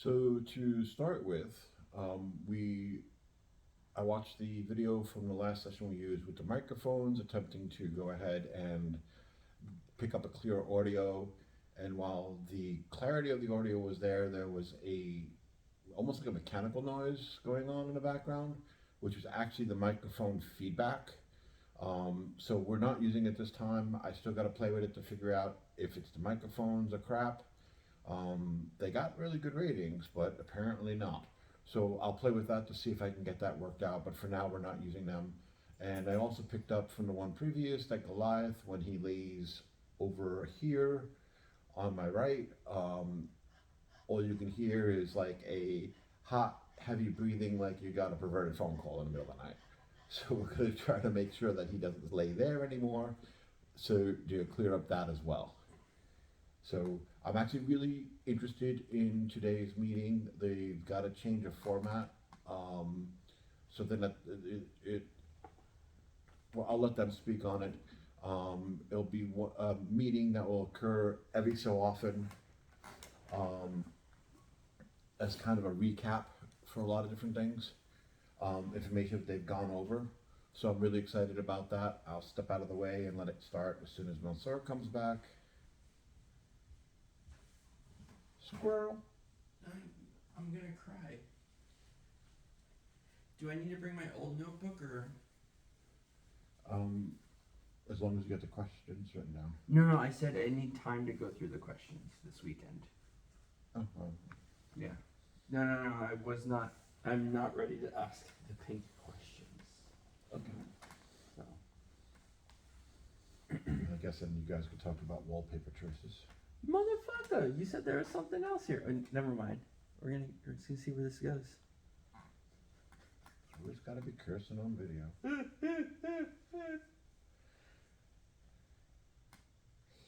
So to start with, we I watched the video from the last session we used with the microphones, attempting to go ahead and pick up a clear audio. And while the clarity of the audio was there, there was a almost like a mechanical noise going on in the background, which was actually the microphone feedback. So we're not using it this time. I still got to play with it to figure out if it's the microphones or crap. They got really good ratings, but apparently not. So I'll play with that to see if I can get that worked out. But for now, we're not using them. And I also picked up from the one previous that Goliath, when he lays over here on my right, all you can hear is like a hot, heavy breathing, like you got a perverted phone call in the middle of the night. So we're going to try to make sure that he doesn't lay there anymore. So to clear up that as well. So I'm actually really interested in today's meeting. They've got to change a format. So then well, I'll let them speak on it. It'll be a meeting that will occur every so often, um, as kind of a recap for a lot of different things, information that they've gone over. So I'm really excited about that. I'll step out of the way and let it start as soon as Monsour comes back. Squirrel. I'm gonna cry. Do I need to bring my old notebook or? As long as you get the questions written down. No, I said I need time to go through the questions this weekend. Oh, well. Yeah. No, I was not. I'm not ready to ask the pink questions. Okay. So. I guess then you guys could talk about wallpaper choices. Motherfucker! You said there was something else here. Never mind. We're just gonna see where this goes. Always gotta be cursing on video.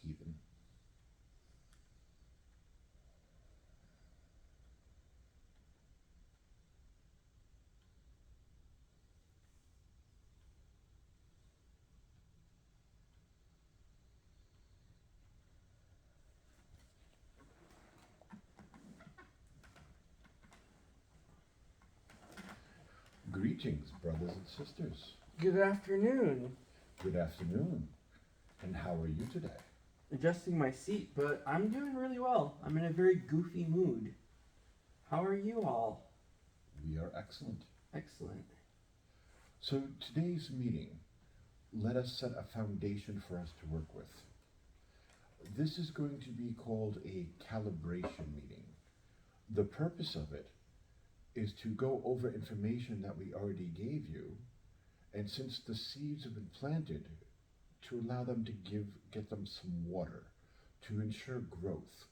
Heathen. Greetings, brothers and sisters. Good afternoon. Good afternoon. And how are you today? Adjusting my seat, but I'm doing really well. I'm in a very goofy mood. How are you all? We are excellent. Excellent. So today's meeting, let us set a foundation for us to work with. This is going to be called a calibration meeting. The purpose of it is to go over information that we already gave you, and since the seeds have been planted, to allow them to get them some water to ensure growth.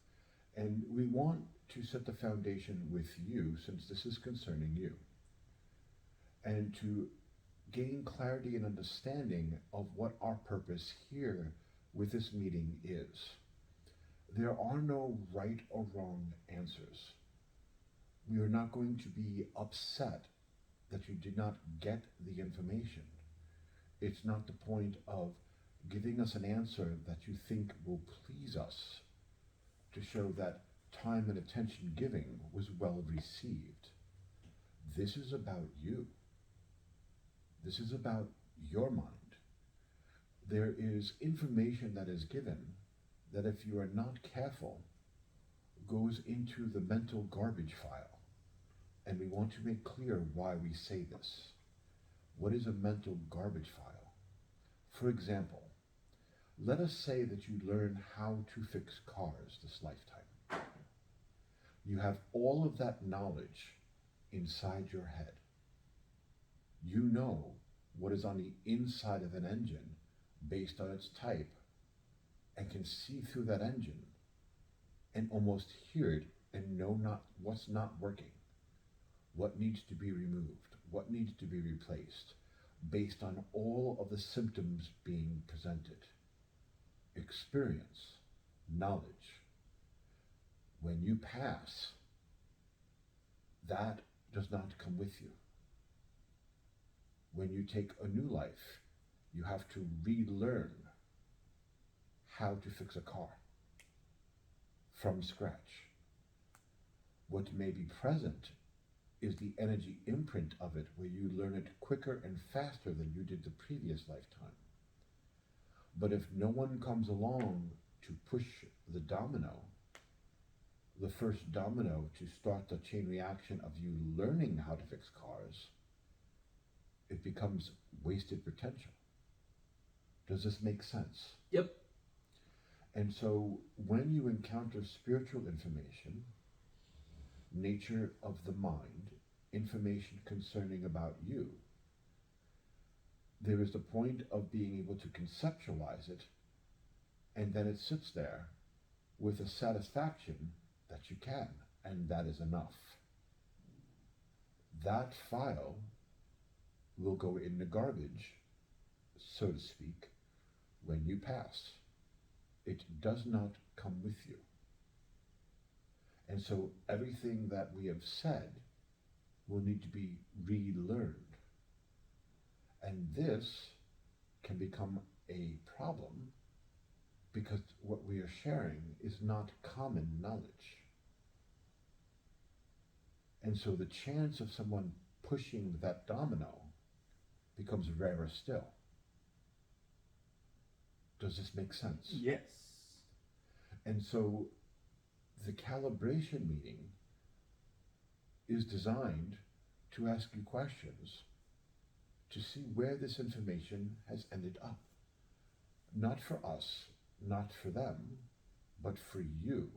And we want to set the foundation with you, since this is concerning you, and to gain clarity and understanding of what our purpose here with this meeting is. There are no right or wrong answers. We are not going to be upset that you did not get the information. It's not the point of giving us an answer that you think will please us, to show that time and attention giving was well received. This is about you. This is about your mind. There is information that is given that, if you are not careful, goes into the mental garbage file. And we want to make clear why we say this. What is a mental garbage file? For example, let us say that you learn how to fix cars this lifetime. You have all of that knowledge inside your head. You know what is on the inside of an engine based on its type, and can see through that engine and almost hear it and know not what's not working, what needs to be removed, what needs to be replaced, based on all of the symptoms being presented. Experience, knowledge. When you pass, that does not come with you. When you take a new life, you have to relearn how to fix a car from scratch. What may be present is the energy imprint of it, where you learn it quicker and faster than you did the previous lifetime. But if no one comes along to push the domino, the first domino to start the chain reaction of you learning how to fix cars, it becomes wasted potential. Does this make sense? Yep. And so when you encounter spiritual information, nature of the mind, information concerning about you, there is the point of being able to conceptualize it, and then it sits there with a satisfaction that you can, and that is enough. That file will go in the garbage, so to speak, when you pass. It does not come with you. And so everything that we have said will need to be relearned. And this can become a problem because what we are sharing is not common knowledge. And so the chance of someone pushing that domino becomes rarer still. Does this make sense? Yes. And so the calibration meeting is designed to ask you questions to see where this information has ended up. Not for us, not for them, but for you.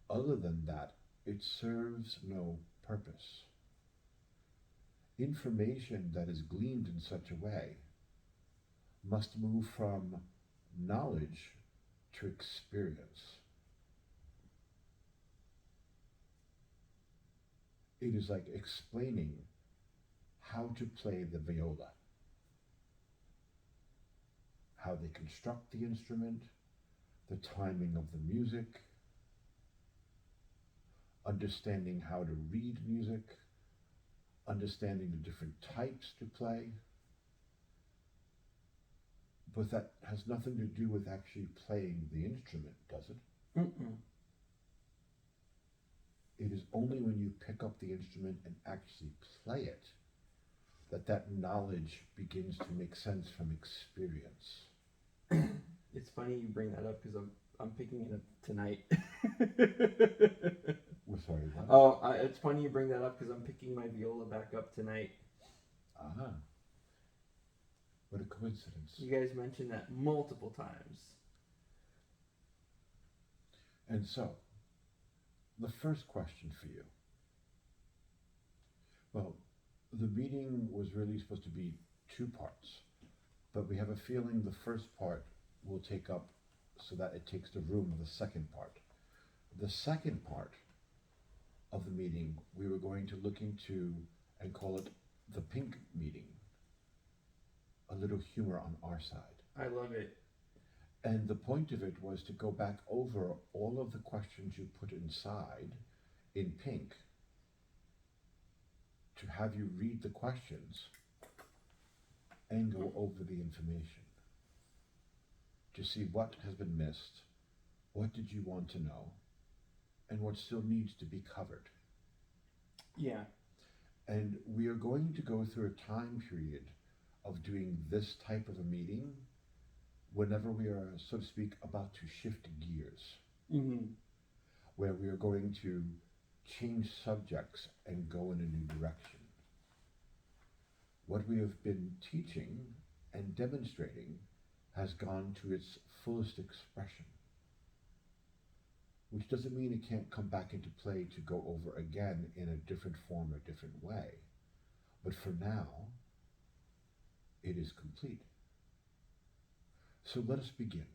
Other than that, it serves no purpose. Information that is gleaned in such a way must move from knowledge to experience. It is like explaining how to play the viola, how they construct the instrument, the timing of the music, understanding how to read music, understanding the different types to play. But that has nothing to do with actually playing the instrument, does it? Mm-mm. It is only when you pick up the instrument and actually play it that that knowledge begins to make sense from experience. It's funny you bring that up because I'm picking it up tonight. We're sorry, what? Oh, it's funny you bring that up because I'm picking my viola back up tonight. Ah, what a coincidence. You guys mentioned that multiple times. And so, the first question for you. Well, the meeting was really supposed to be 2 parts, but we have a feeling the first part will take up so that it takes the room of the second part. The second part of the meeting, we were going to look into and call it the pink meeting. A little humor on our side. I love it. And the point of it was to go back over all of the questions you put inside in pink, to have you read the questions and go over the information to see what has been missed, what did you want to know, and what still needs to be covered. Yeah. And we are going to go through a time period of doing this type of a meeting whenever we are, so to speak, about to shift gears, where we are going to change subjects and go in a new direction. What we have been teaching and demonstrating has gone to its fullest expression, which doesn't mean it can't come back into play to go over again in a different form or different way. But for now, it is complete. So let us begin.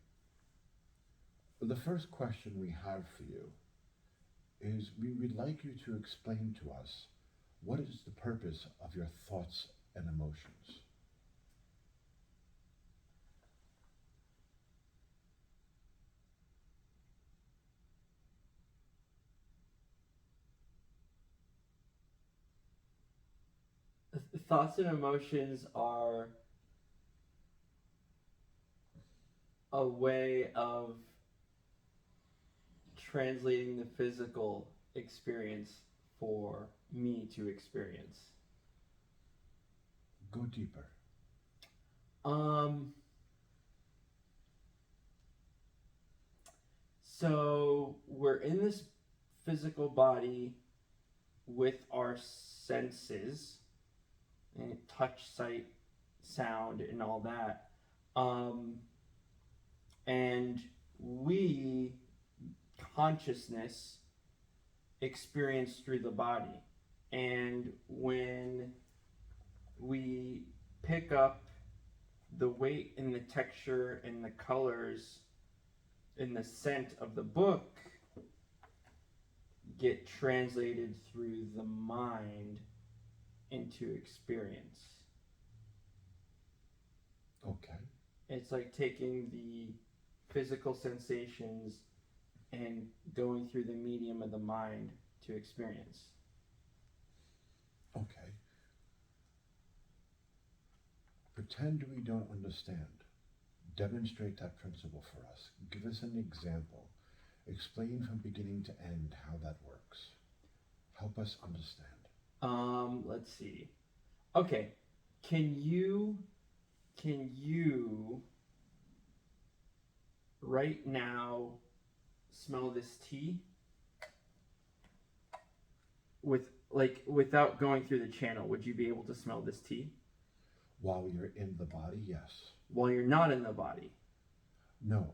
The first question we have for you is we would like you to explain to us what is the purpose of your thoughts and emotions. Thoughts and emotions are a way of translating the physical experience for me to experience? Go deeper. So we're in this physical body with our senses and touch, sight, sound, and all that. And we, consciousness, experience through the body. And when we pick up the weight and the texture and the colors and the scent of the book, get translated through the mind into experience. Okay. It's like taking the physical sensations and going through the medium of the mind to experience. Okay. Pretend we don't understand. Demonstrate that principle for us. Give us an example. Explain from beginning to end how that works. Help us understand. Let's see. Okay. Can you right now smell this tea? Without going through the channel, would you be able to smell this tea? While you're in the body, yes. While you're not in the body? No.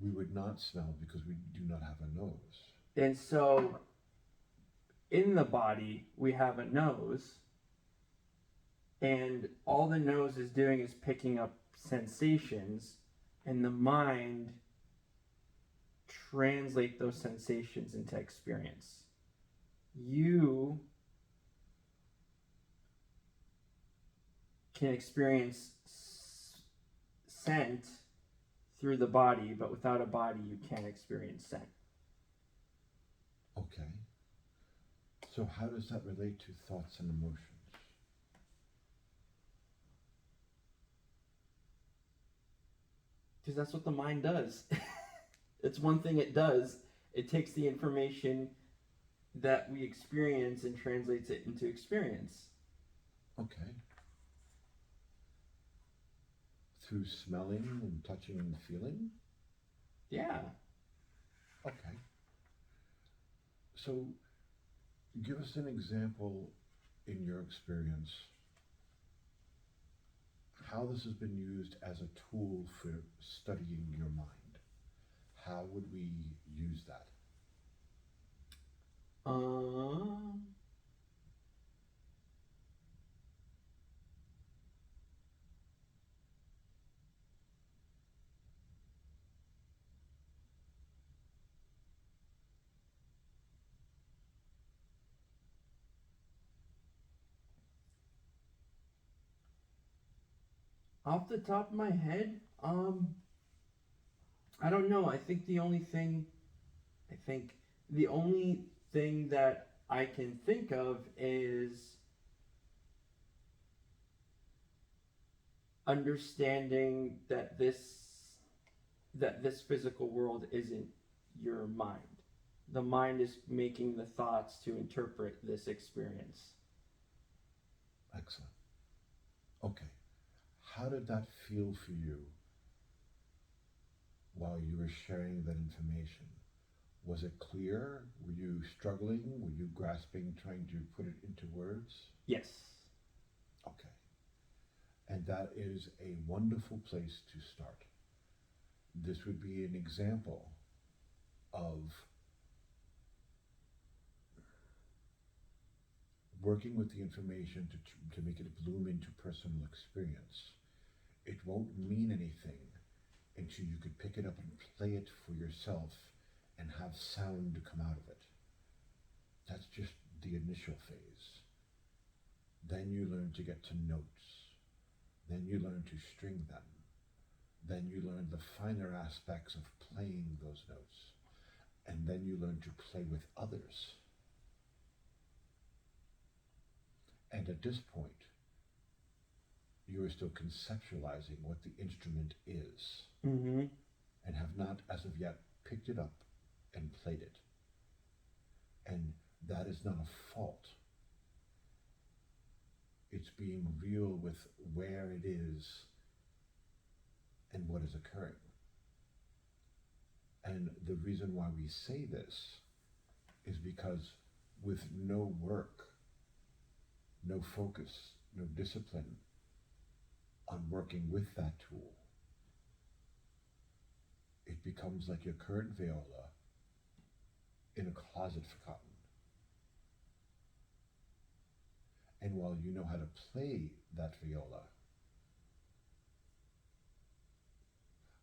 We would not smell because we do not have a nose. And so, in the body, we have a nose, and all the nose is doing is picking up sensations, and the mind translate those sensations into experience. You can experience scent through the body, but without a body, you can't experience scent. Okay. So how does that relate to thoughts and emotions? Because that's what the mind does. It's one thing it does. It takes the information that we experience and translates it into experience. Okay. Through smelling and touching and feeling? Yeah. Okay. So, give us an example in your experience how this has been used as a tool for studying your mind. How would we use that? Off the top of my head, I don't know. I think the only thing that I can think of is understanding that this physical world isn't your mind. The mind is making the thoughts to interpret this experience. Excellent. Okay. How did that feel for you while you were sharing that information? Was it clear? Were you struggling? Were you grasping, trying to put it into words? Yes. Okay. And that is a wonderful place to start. This would be an example of working with the information to make it bloom into personal experience. It won't mean anything until you could pick it up and play it for yourself and have sound come out of it. That's just the initial phase. Then you learn to get to notes. Then you learn to string them. Then you learn the finer aspects of playing those notes. And then you learn to play with others. And at this point, you are still conceptualizing what the instrument is, Mm-hmm. and have not, as of yet, picked it up and played it. that is not a fault. It's being real with where it is and what is occurring. And the reason why we say this is because with no work, no focus, no discipline on working with that tool, it becomes like your current viola in a closet forgotten. And while you know how to play that viola,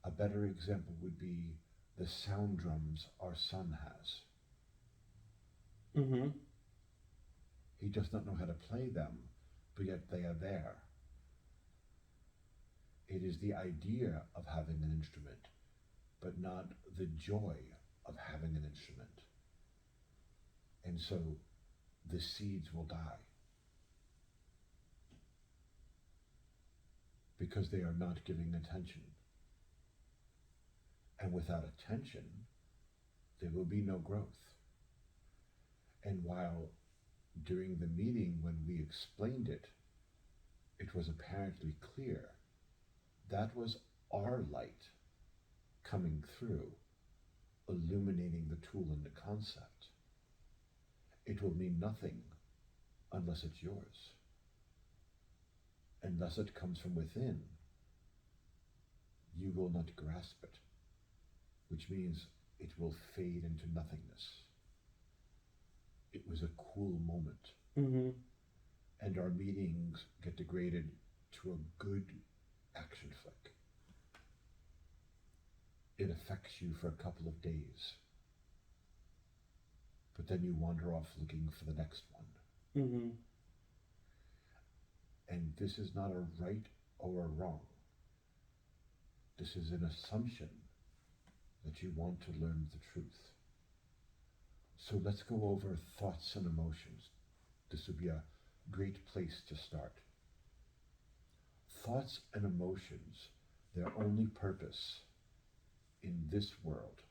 a better example would be the sound drums our son has. Mm-hmm. He does not know how to play them, but yet they are there. It is the idea of having an instrument, but not the joy of having an instrument. And so the seeds will die because they are not giving attention. And without attention, there will be no growth. And while during the meeting when we explained it, it was apparently clear that was our light coming through, illuminating the tool and the concept. It will mean nothing unless it's yours. Unless it comes from within, you will not grasp it, which means it will fade into nothingness. It was a cool moment. Mm-hmm. And our meetings get degraded to a good action flick. It affects you for a couple of days, but then you wander off looking for the next one. Mm-hmm. And this is not a right or a wrong. This is an assumption that you want to learn the truth. So let's go over thoughts and emotions. This would be a great place to start. Thoughts and emotions, their only purpose in this world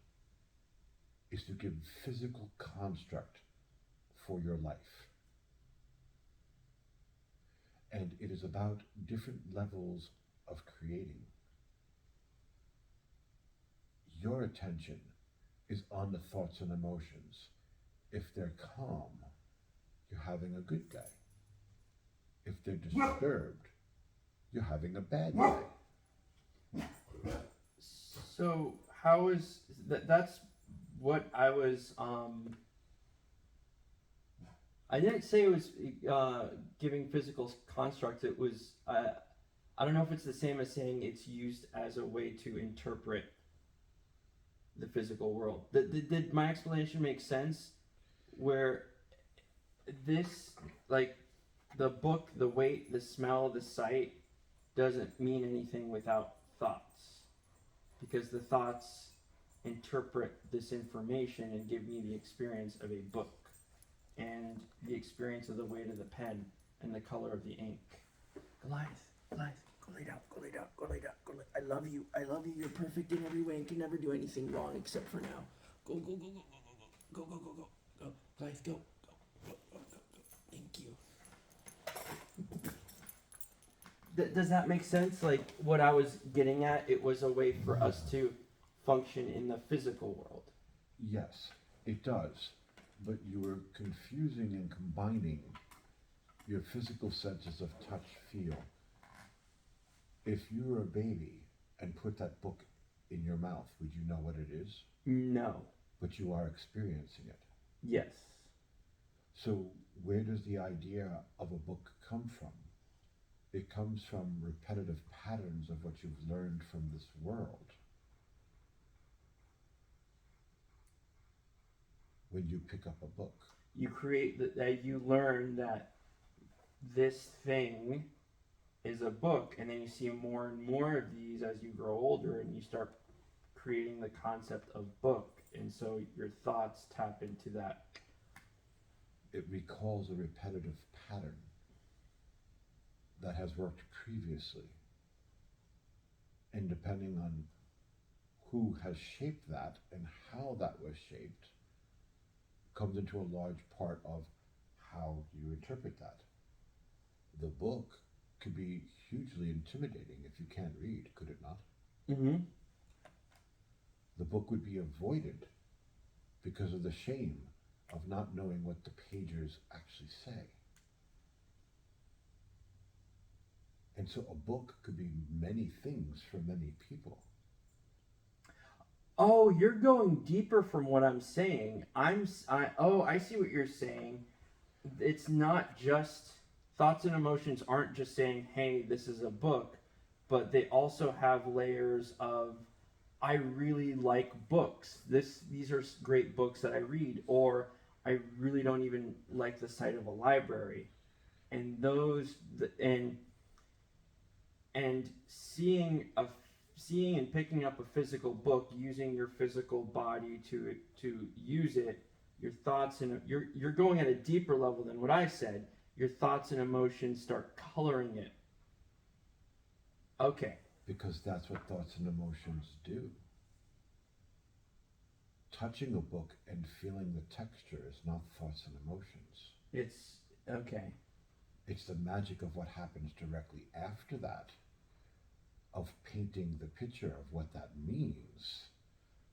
is to give physical construct for your life. And it is about different levels of creating. Your attention is on the thoughts and emotions. If they're calm, you're having a good day. If they're disturbed, you're having a bad day. So how is that's what I was I didn't say it was giving physical construct. It was I don't know if it's the same as saying it's used as a way to interpret the physical world. Did my explanation make sense? Where this, like the book, the weight, the smell, the sight doesn't mean anything without thoughts, because the thoughts interpret this information and give me the experience of a book and the experience of the weight of the pen and the color of the ink. Goliath, go lay down, go lay down, go lay down, go lay. I love you, you're perfect in every way and can never do anything wrong except for now. Go, go, go, go, go, go, go, go, go, go, go, Goliath, go, go, go, go, go, go. Thank you. Does that make sense? Like what I was getting at, it was a way for us to function in the physical world. Yes, it does. But you are confusing and combining your physical senses of touch, feel. If you were a baby and put that book in your mouth, would you know what it is? No. But you are experiencing it. Yes. So where does the idea of a book come from? It comes from repetitive patterns of what you've learned from this world. When you pick up a book, you create that you learn that this thing is a book, and then you see more and more of these as you grow older, and you start creating the concept of book, and so your thoughts tap into that. It recalls a repetitive pattern that has worked previously, and depending on who has shaped that and how that was shaped comes into a large part of how you interpret that. The book could be hugely intimidating if you can't read, could it not? Mm-hmm. The book would be avoided because of the shame of not knowing what the pages actually say. And so a book could be many things for many people. Oh, you're going deeper from what I'm saying. I see what you're saying. It's not just thoughts and emotions aren't just saying, "Hey, this is a book," but they also have layers of I really like books. These are great books that I read, or I really don't even like the sight of a library. And those and seeing and picking up a physical book, using your physical body to use it, your thoughts and you're going at a deeper level than what I said. Your thoughts and emotions start coloring it. Okay. Because that's what thoughts and emotions do. Touching a book and feeling the texture is not thoughts and emotions. It's okay. It's the magic of what happens directly after that, of painting the picture of what that means,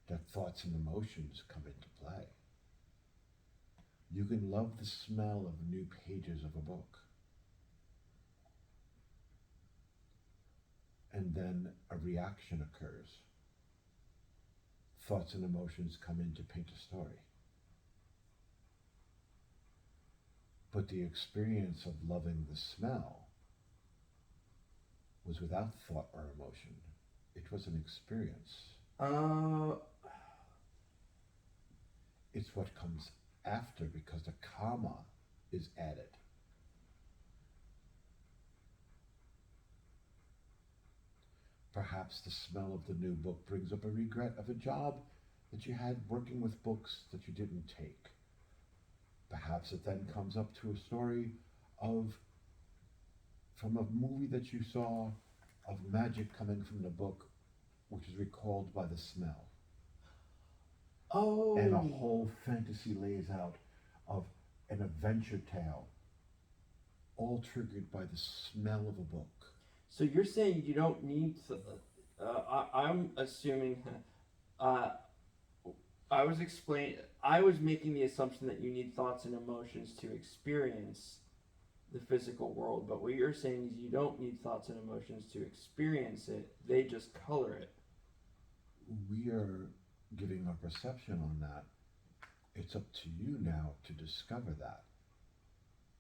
that thoughts and emotions come into play. You can love the smell of new pages of a book, and then a reaction occurs. Thoughts and emotions come in to paint a story. But the experience of loving the smell was without thought or emotion. It was an experience. It's what comes after because the karma is added. Perhaps the smell of the new book brings up a regret of a job that you had working with books that you didn't take. Perhaps it then comes up to a story from a movie that you saw, of magic coming from the book, which is recalled by the smell. Oh. And a whole fantasy lays out of an adventure tale, all triggered by the smell of a book. So you're saying you don't need to, I'm assuming I was making the assumption that you need thoughts and emotions to experience the physical world, but what you're saying is you don't need thoughts and emotions to experience it, they just color it. We are giving our perception on that. It's up to you now to discover that.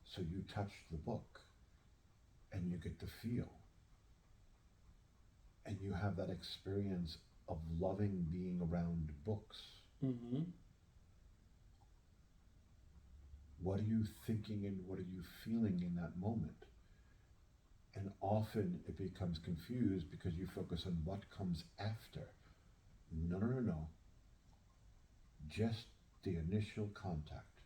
So you touch the book and you get the feel. And you have that experience of loving being around books. Mm-hmm. What are you thinking and what are you feeling in that moment? And often it becomes confused because you focus on what comes after. No. Just the initial contact.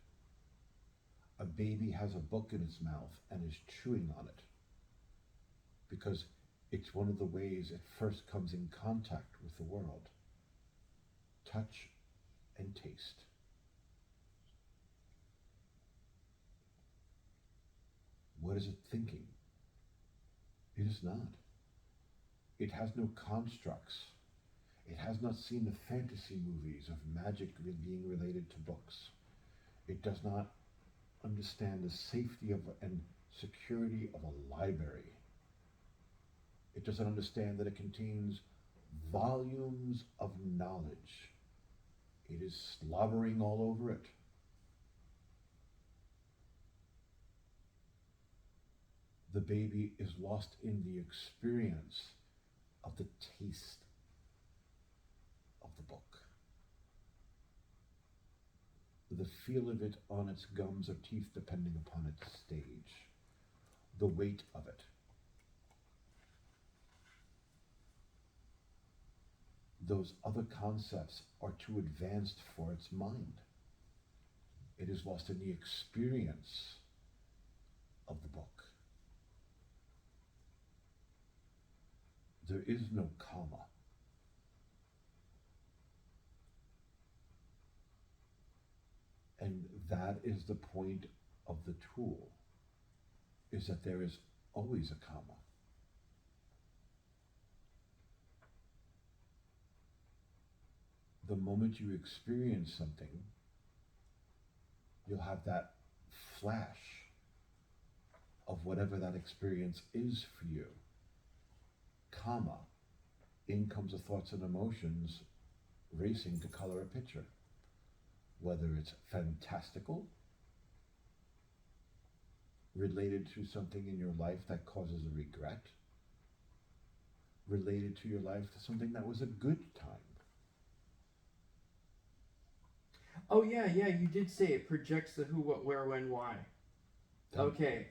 A baby has a book in its mouth and is chewing on it because it's one of the ways it first comes in contact with the world. Touch and taste. What is it thinking? It is not. It has no constructs. It has not seen the fantasy movies of magic being related to books. It does not understand the safety of and security of a library. It doesn't understand that it contains volumes of knowledge. It is slobbering all over it. The baby is lost in the experience of the taste of the book. The feel of it on its gums or teeth depending upon its stage. The weight of it. Those other concepts are too advanced for its mind. It is lost in the experience of the book. There is no comma. And That is the point of the tool, is that there is always a comma. The moment you experience something, you'll have that flash of whatever that experience is for you, comma, in comes the thoughts and emotions racing to color a picture, whether it's fantastical, related to something in your life that causes a regret, related to your life to something that was a good time. Oh yeah, you did say it projects the who, what, where, when, why. Okay,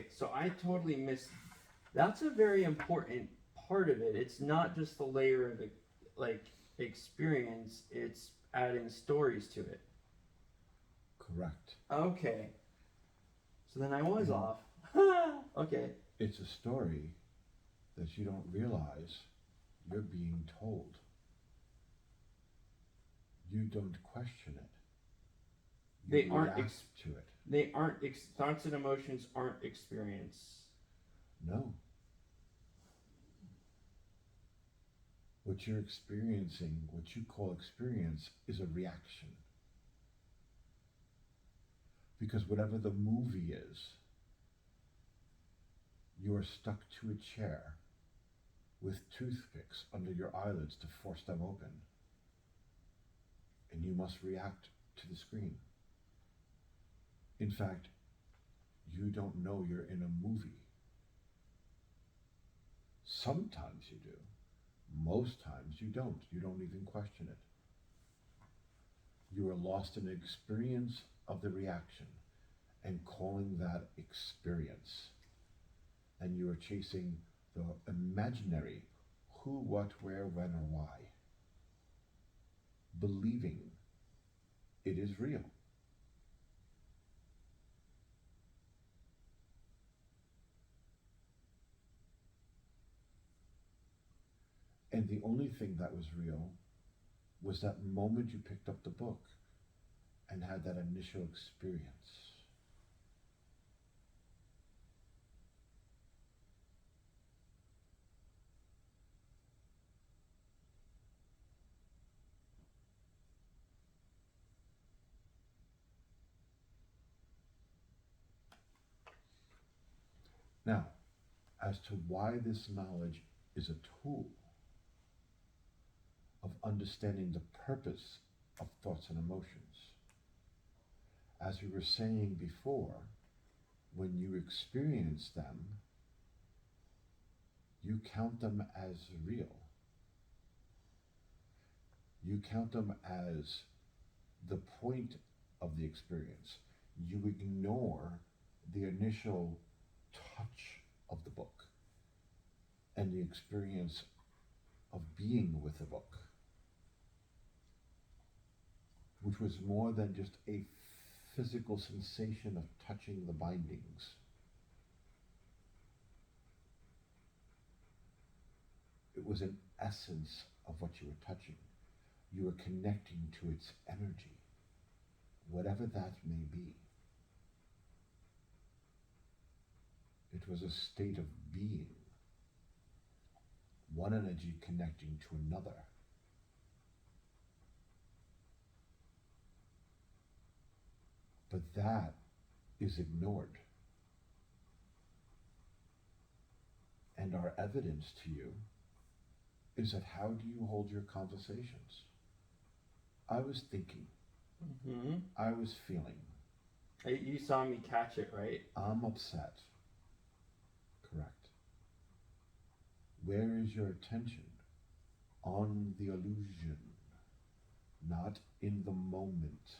so I totally missed. That's a very important part of it. It's not just the layer of experience. It's adding stories to it. Correct. Okay. So then I was off. Okay. It's a story that you don't realize you're being told. You don't question it. You They aren't react to it. They aren't thoughts and emotions aren't experience. No. What you're experiencing, what you call experience, is a reaction. Because whatever the movie is, you are stuck to a chair with toothpicks under your eyelids to force them open. And you must react to the screen. In fact, you don't know you're in a movie. Sometimes you do. Most times you don't. You don't even question it. You are lost in the experience of the reaction and calling that experience. And you are chasing the imaginary who, what, where, when, or why, believing it is real. And the only thing that was real was that moment you picked up the book and had that initial experience. Now, as to why this knowledge is a tool of understanding the purpose of thoughts and emotions. As we were saying before, when you experience them, you count them as real. You count them as the point of the experience. You ignore the initial touch of the book and the experience of being with the book, which was more than just a physical sensation of touching the bindings. It was an essence of what you were touching. You were connecting to its energy, whatever that may be. It was a state of being, one energy connecting to another. But that is ignored. And our evidence to you is that how do you hold your conversations? I was thinking. Mm-hmm. I was feeling. You saw me catch it, right? I'm upset. Correct. Where is your attention? On the illusion, not in the moment.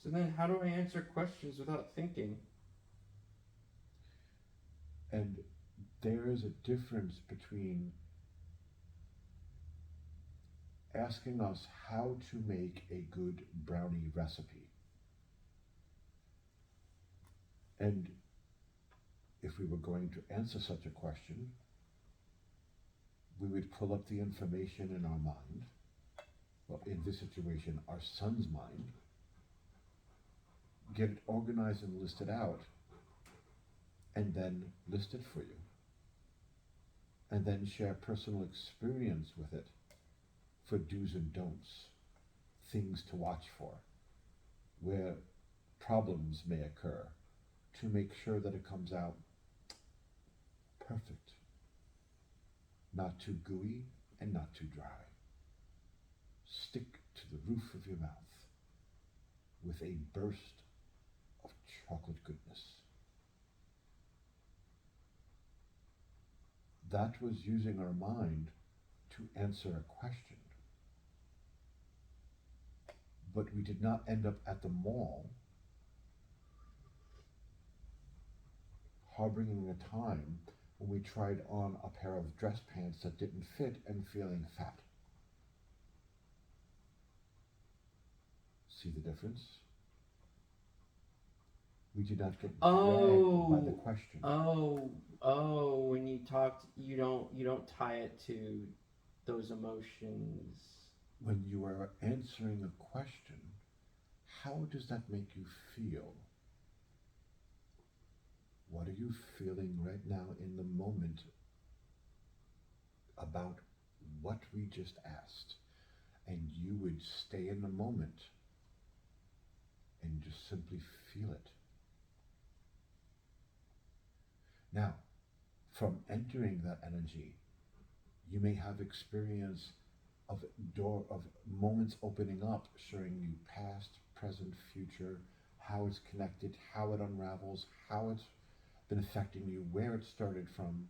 So then how do I answer questions without thinking? And there is a difference between asking us how to make a good brownie recipe. And if we were going to answer such a question, we would pull up the information in our mind, well, in this situation, our son's mind, get it organized and listed out, and then list it for you. And then share personal experience with it for do's and don'ts, things to watch for, where problems may occur, to make sure that it comes out perfect. Not too gooey and not too dry. Stick to the roof of your mouth with a burst of chocolate goodness. That was using our mind to answer a question. But we did not end up at the mall harboring a time when we tried on a pair of dress pants that didn't fit and feeling fat. See the difference? We did not get dragged by the question. When you talked, you don't tie it to those emotions. When you are answering a question, how does that make you feel? What are you feeling right now in the moment about what we just asked? And you would stay in the moment and just simply feel it. Now, from entering that energy, you may have experience of moments opening up, showing you past, present, future, how it's connected, how it unravels, how it's been affecting you, where it started from,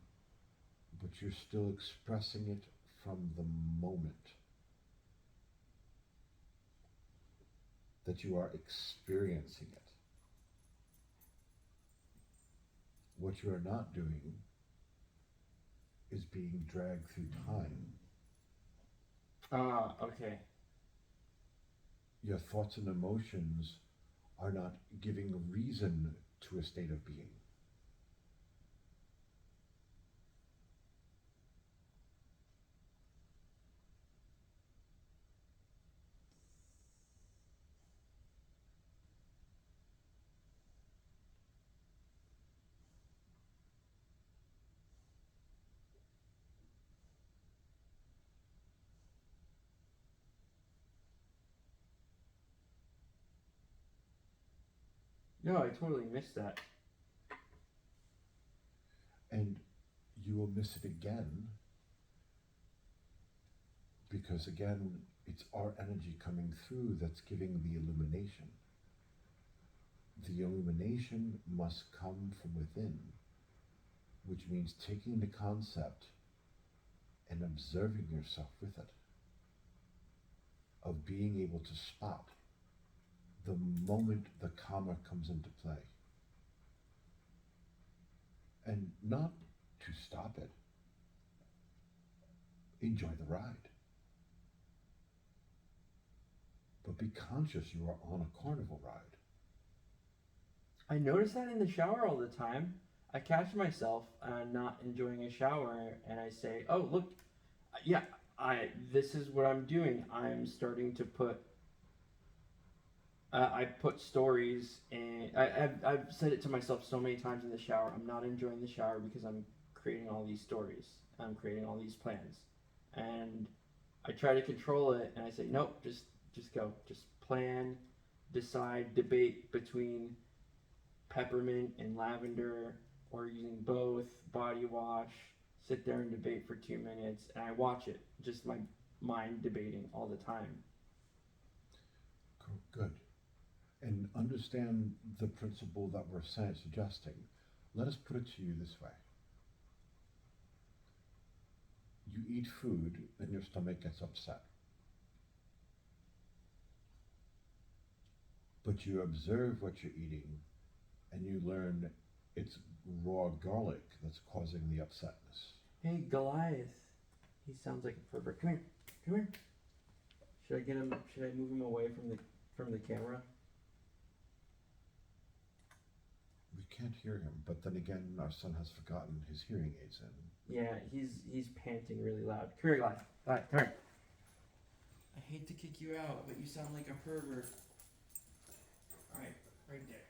but you're still expressing it from the moment that you are experiencing it. What you are not doing is being dragged through time. Okay. Your thoughts and emotions are not giving a reason to a state of being. No, I totally missed that. And you will miss it again because, again, it's our energy coming through that's giving the illumination. The illumination must come from within, which means taking the concept and observing yourself with it, of being able to spot the moment the karma comes into play. And not to stop it. Enjoy the ride. But be conscious you are on a carnival ride. I notice that in the shower all the time. I catch myself not enjoying a shower, and I say, "Oh, look, yeah, this is what I'm doing. I'm starting to put. I put stories, and I've said it to myself so many times in the shower. I'm not enjoying the shower because I'm creating all these stories. I'm creating all these plans, and I try to control it, and I say, nope, just go, just plan, decide, debate between peppermint and lavender, or using both, body wash, sit there and debate for 2 minutes, and I watch it, just my mind debating all the time. Good. And understand the principle that we're suggesting. Let us put it to you this way. You eat food and your stomach gets upset. But you observe what you're eating and you learn it's raw garlic that's causing the upsetness. Hey, Goliath. He sounds like a pervert. Come here. Should I get him? Should I move him away from the camera? We can't hear him, but then again, our son has forgotten his hearing aids in. Yeah, he's panting really loud. Come here, Goliath. Goliath, come here. I hate to kick you out, but you sound like a pervert. Alright, right there.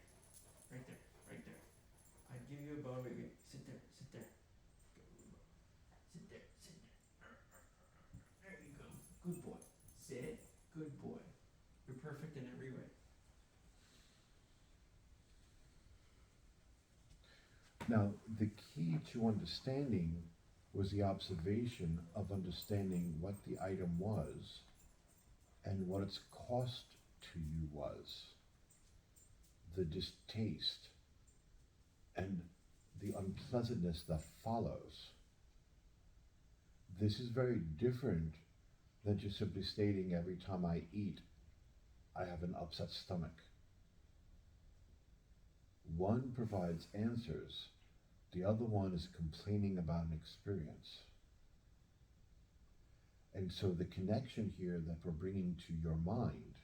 Now, the key to understanding was the observation of understanding what the item was and what its cost to you was, the distaste and the unpleasantness that follows. This is very different than just simply stating every time I eat, I have an upset stomach. One provides answers, the other one is complaining about an experience. And so the connection here that we're bringing to your mind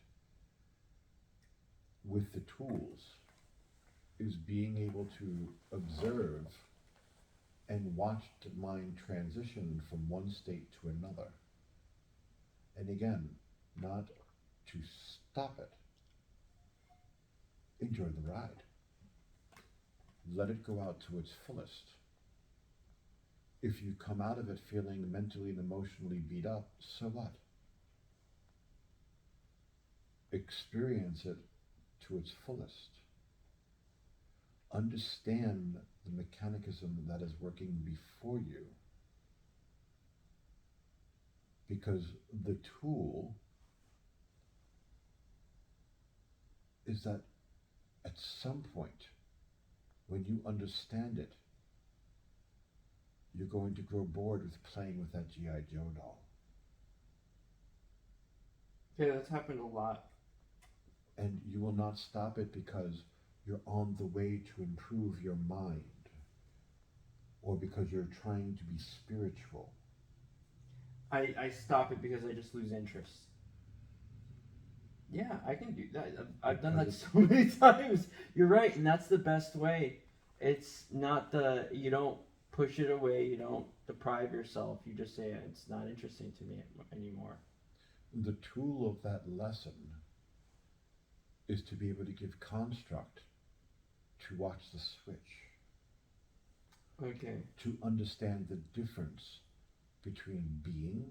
with the tools is being able to observe and watch the mind transition from one state to another. And again, not to stop it. Enjoy the ride. Let it go out to its fullest. If you come out of it feeling mentally and emotionally beat up, so what? Experience it to its fullest. Understand the mechanism that is working before you. Because the tool is that at some point, when you understand it, you're going to grow bored with playing with that G.I. Joe doll. Yeah, that's happened a lot. And you will not stop it because you're on the way to improve your mind, or because you're trying to be spiritual. I stop it because I just lose interest. Yeah, I can do that. I've done that so many times. You're right, and that's the best way. It's not you don't push it away, you don't deprive yourself. You just say it's not interesting to me anymore. The tool of that lesson is to be able to give construct to watch the switch. Okay. To understand the difference between being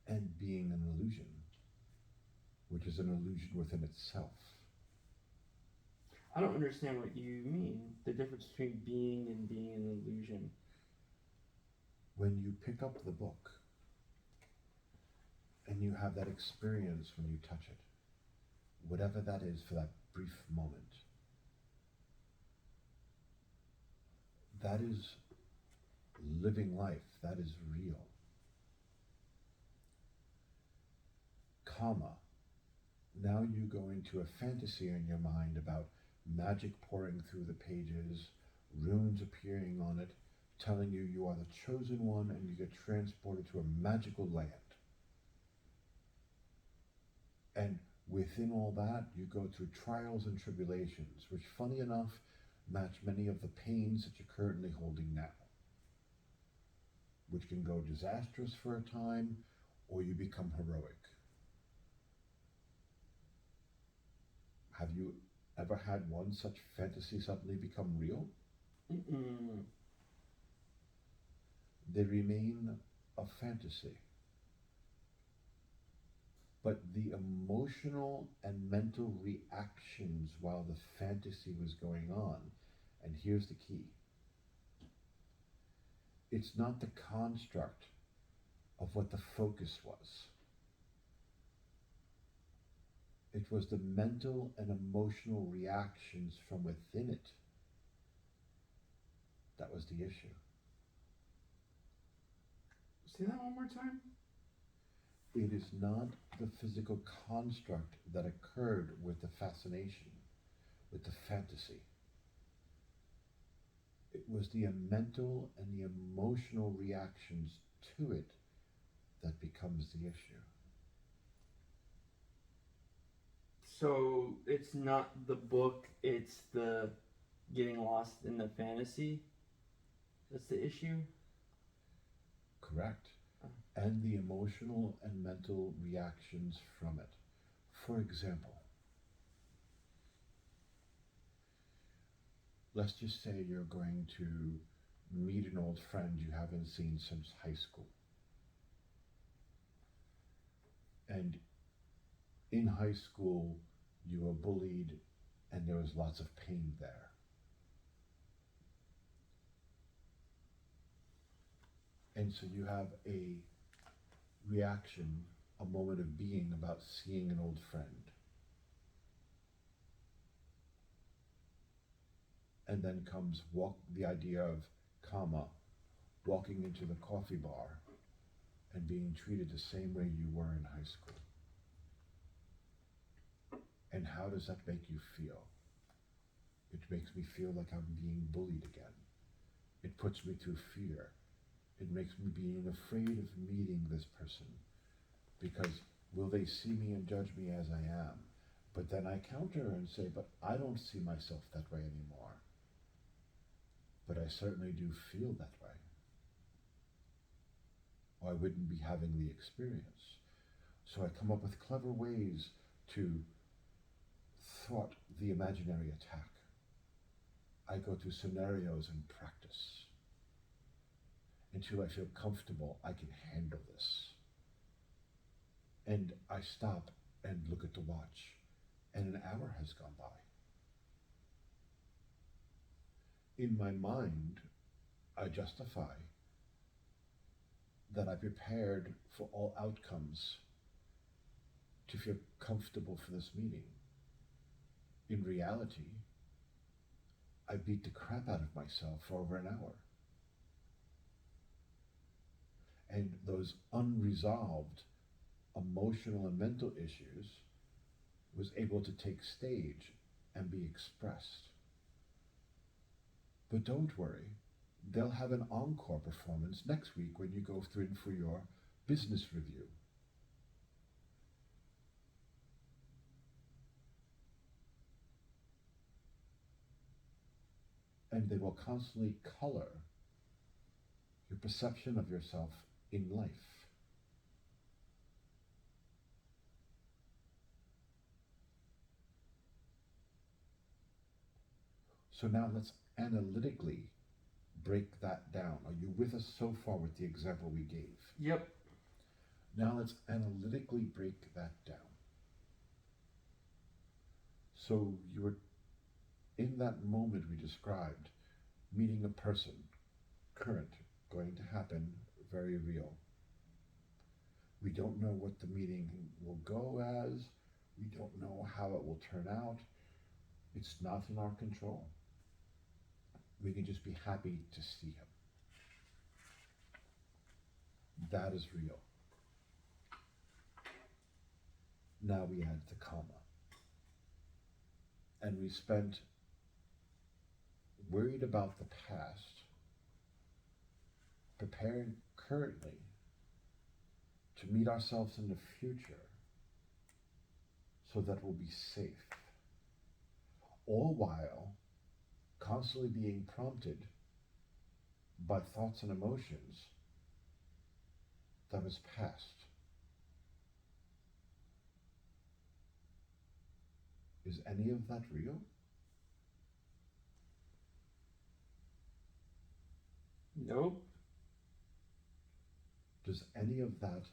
and being an illusion, which is an illusion within itself. I don't understand what you mean. The difference between being and being an illusion. When you pick up the book and you have that experience when you touch it, whatever that is for that brief moment, that is living life, that is real. Comma, now you go into a fantasy in your mind about magic pouring through the pages, runes appearing on it, telling you you are the chosen one, and you get transported to a magical land. And within all that, you go through trials and tribulations, which, funny enough, match many of the pains that you're currently holding now, which can go disastrous for a time, or you become heroic. Have you ever had one such fantasy suddenly become real? Mm-mm. They remain a fantasy. But the emotional and mental reactions while the fantasy was going on, and here's the key, it's not the construct of what the focus was. It was the mental and emotional reactions from within it that was the issue. Say that one more time. It is not the physical construct that occurred with the fascination, with the fantasy. It was the mental and the emotional reactions to it that becomes the issue. So it's not the book, it's the getting lost in the fantasy? That's the issue? Correct. And the emotional and mental reactions from it. For example, let's just say you're going to meet an old friend you haven't seen since high school. And in high school, You were bullied and there was lots of pain there. And so you have a reaction, a moment of being about seeing an old friend. And then comes the idea of karma, walking into the coffee bar and being treated the same way you were in high school. And how does that make you feel? It makes me feel like I'm being bullied again. It puts me through fear. It makes me being afraid of meeting this person, because will they see me and judge me as I am? But then I counter and say, but I don't see myself that way anymore. But I certainly do feel that way, or I wouldn't be having the experience. So I come up with clever ways to thwart the imaginary attack. I go through scenarios and practice until I feel comfortable I can handle this. And I stop and look at the watch, and an hour has gone by. In my mind, I justify that I prepared for all outcomes to feel comfortable for this meeting. In reality, I beat the crap out of myself for over an hour. And those unresolved emotional and mental issues was able to take stage and be expressed. But don't worry, they'll have an encore performance next week when you go through for your business review. And they will constantly color your perception of yourself in life. So now let's analytically break that down. Are you with us so far with the example we gave? Yep. Now let's analytically break that down. So you were in that moment we described, meeting a person, current, going to happen, very real. We don't know what the meeting will go as. We don't know how it will turn out. It's not in our control. We can just be happy to see him. That is real. Now we add the comma. And we spent worried about the past, preparing currently to meet ourselves in the future so that we'll be safe. All while constantly being prompted by thoughts and emotions that was past. Is any of that real? Nope. Does any of that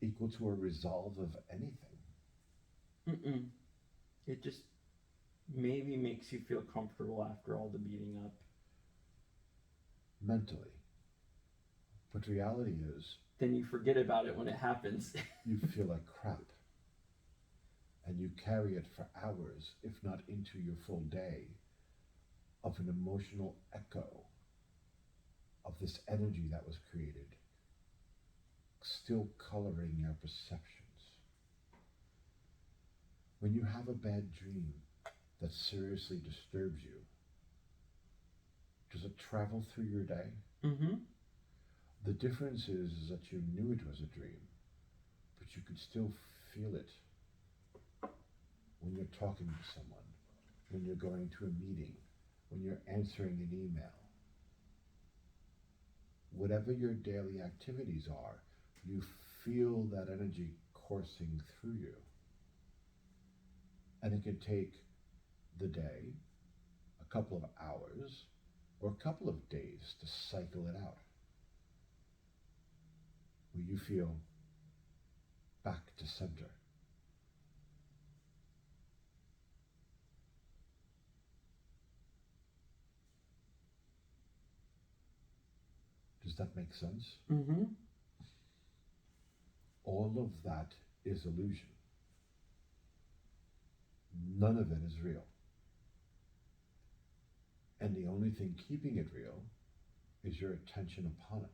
equal to a resolve of anything? Mm-mm. It just maybe makes you feel comfortable after all the beating up. Mentally. But reality is, Then you forget about it when it happens. you feel like crap. And you carry it for hours, if not into your full day, of an emotional echo of this energy that was created, still coloring your perceptions. When you have a bad dream that seriously disturbs you, does it travel through your day? Mm-hmm. The difference is that you knew it was a dream, but you could still feel it when you're talking to someone, when you're going to a meeting, when you're answering an email. Whatever your daily activities are, you feel that energy coursing through you. And it can take the day, a couple of hours, or a couple of days to cycle it out, where you feel back to center. Does that make sense? Mm-hmm. All of that is illusion. None of it is real. And the only thing keeping it real is your attention upon it.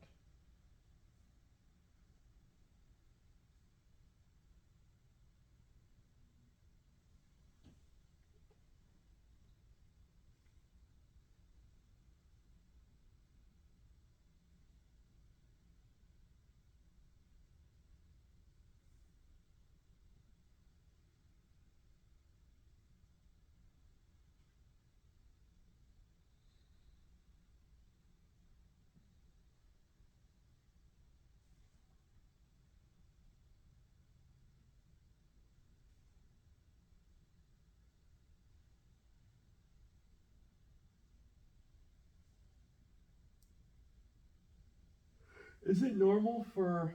Is it normal for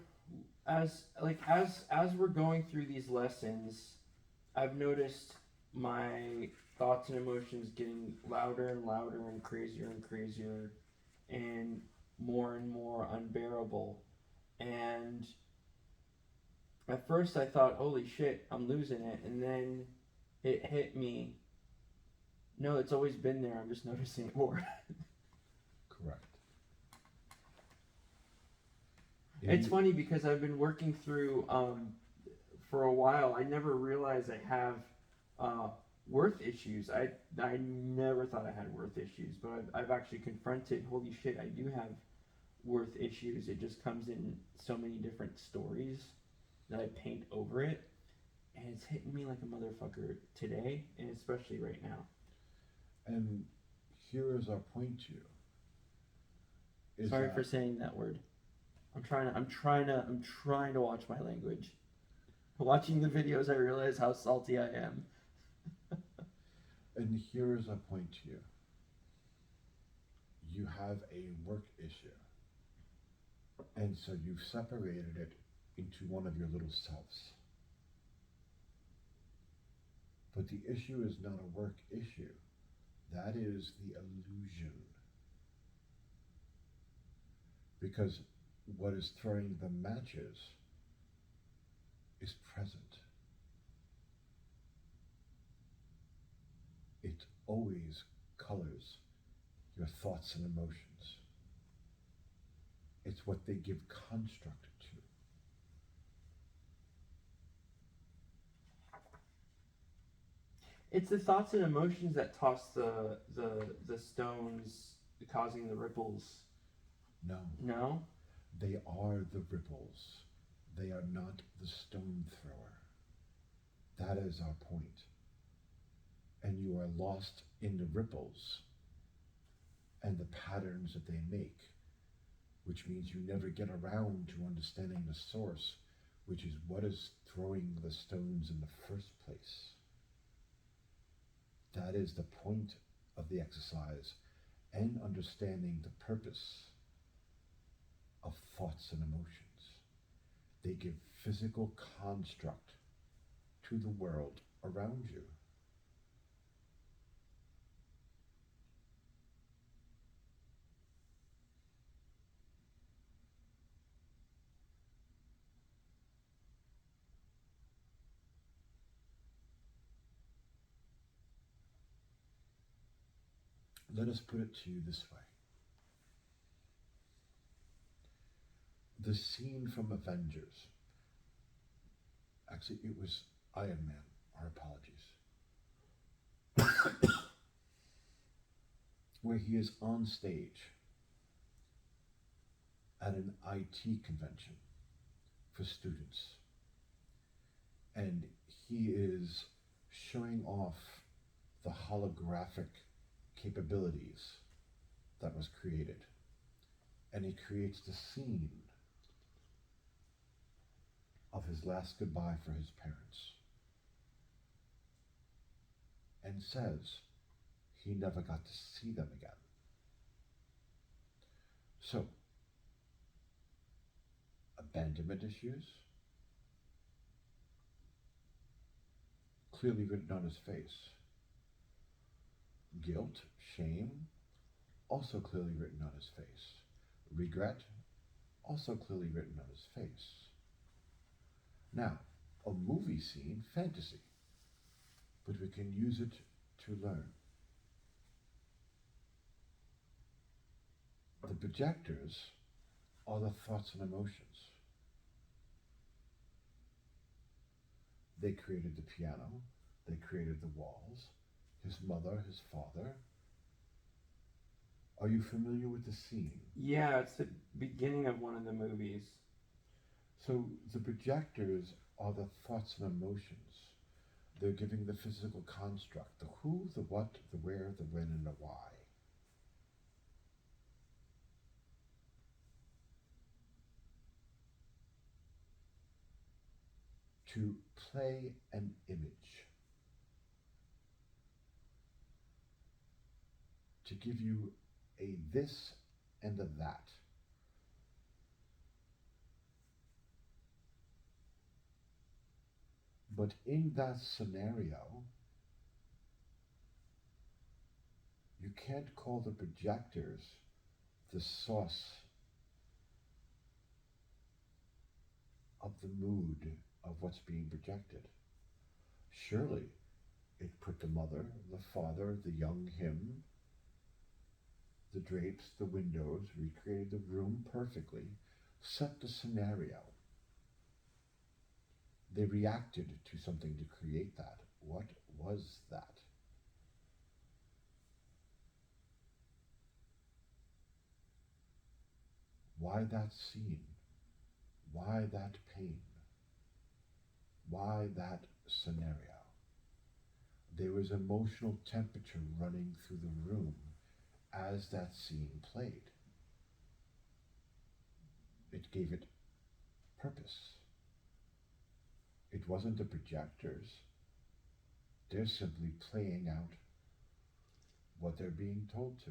as we're going through these lessons, I've noticed my thoughts and emotions getting louder and louder and crazier and more unbearable. And at first I thought, holy shit, I'm losing it. And then it hit me. No, it's always been there. I'm just noticing it more. Correct. It's funny because I've been working through for a while. I never realized I have worth issues. I never thought I had worth issues, but I've actually confronted. Holy shit, I do have worth issues. It just comes in so many different stories that I paint over it, and it's hitting me like a motherfucker today, and especially right now. And here is our point to you. Sorry for saying that word. I'm trying to watch my language. Watching the videos, I realize how salty I am. And here is our point to you. You have a work issue. And so you've separated it into one of your little selves. But the issue is not a work issue. That is the illusion. Because what is throwing the matches is present. It always colors your thoughts and emotions. It's what they give construct to. It's the thoughts and emotions that toss the stones, causing the ripples. No. No? They are the ripples. They are not the stone thrower. That is our point. And you are lost in the ripples and the patterns that they make, which means you never get around to understanding the source, which is what is throwing the stones in the first place. That is the point of the exercise and understanding the purpose of thoughts and emotions. They give physical construct to the world around you. Let us put it to you this way. The scene from Avengers, actually it was Iron Man, our apologies, where he is on stage at an IT convention for students. And he is showing off the holographic capabilities that was created. And he creates the scene of his last goodbye for his parents. And says he never got to see them again. So, abandonment issues, clearly written on his face. Guilt, shame, also clearly written on his face. Regret, also clearly written on his face. Now, a movie scene, fantasy, but we can use it to learn. The projectors are the thoughts and emotions. They created the piano, they created the walls, his mother, his father. Are you familiar with the scene? Yeah, it's the beginning of one of the movies. So the projectors are the thoughts and emotions. They're giving the physical construct, the who, the what, the where, the when, and the why. To play an image, to give you a this and a that. But in that scenario, you can't call the projectors the source of the mood of what's being projected. Surely it put the mother, the father, the young him, the drapes, the windows, recreated the room perfectly, set the scenario. They reacted to something to create that. What was that? Why that scene? Why that pain? Why that scenario? There was emotional temperature running through the room as that scene played. It gave it purpose. It wasn't the projectors. They're simply playing out what they're being told to.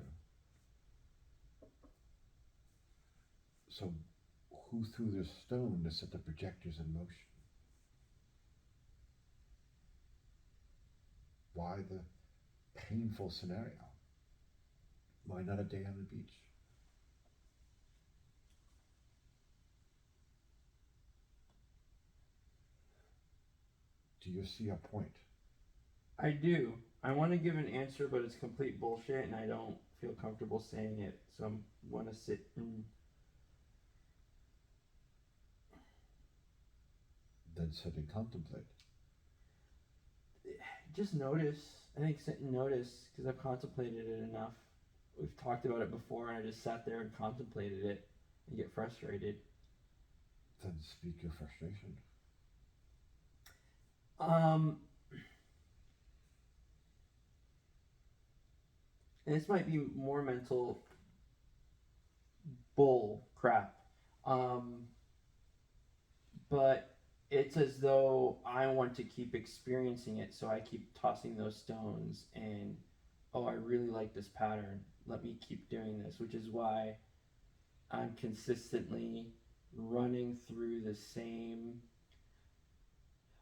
So, who threw the stone to set the projectors in motion? Why the painful scenario? Why not a day on the beach? Do you see a point? I do. I want to give an answer, but it's complete bullshit, and I don't feel comfortable saying it. So I want to sit and Then sit and contemplate. just notice. I think sit and notice, because I've contemplated it enough. We've talked about it before, and I just sat there and contemplated it and get frustrated. Then speak your frustration. And this might be more mental bull crap. But it's as though I want to keep experiencing it, so I keep tossing those stones and, oh, I really like this pattern. Let me keep doing this, which is why I'm consistently running through the same.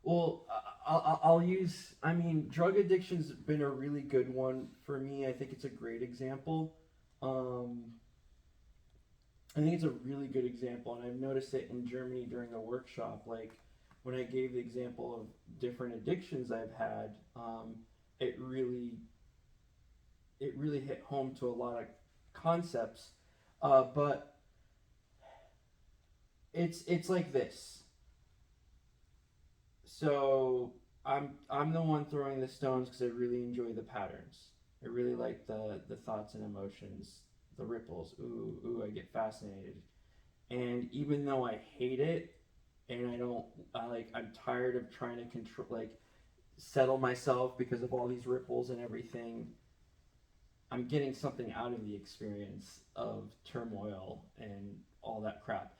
Well, I'll use, I mean, drug addiction's been a really good one for me. I think it's a great example. I think it's a really good example, and I've noticed it in Germany during a workshop. Like when I gave the example of different addictions I've had, it really hit home to a lot of concepts. But it's like this. So I'm the one throwing the stones because I really enjoy the patterns. I really like the thoughts and emotions, the ripples. Ooh, I get fascinated. And even though I hate it, and I'm tired of trying to control, like, settle myself because of all these ripples and everything. I'm getting something out of the experience of turmoil and all that crap.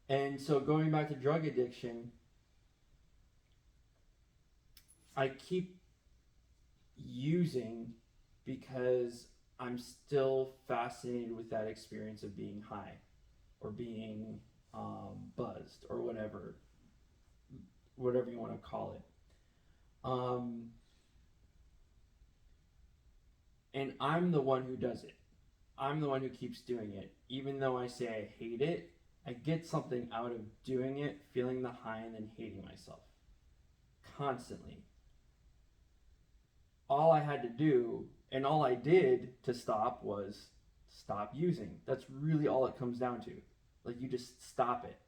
And so going back to drug addiction, I keep using because I'm still fascinated with that experience of being high or being buzzed or whatever you want to call it. And I'm the one who does it. I'm the one who keeps doing it. Even though I say I hate it, I get something out of doing it, feeling the high and then hating myself. Constantly. All I had to do, and all I did to stop, was stop using. That's really all it comes down to. Like, you just stop it.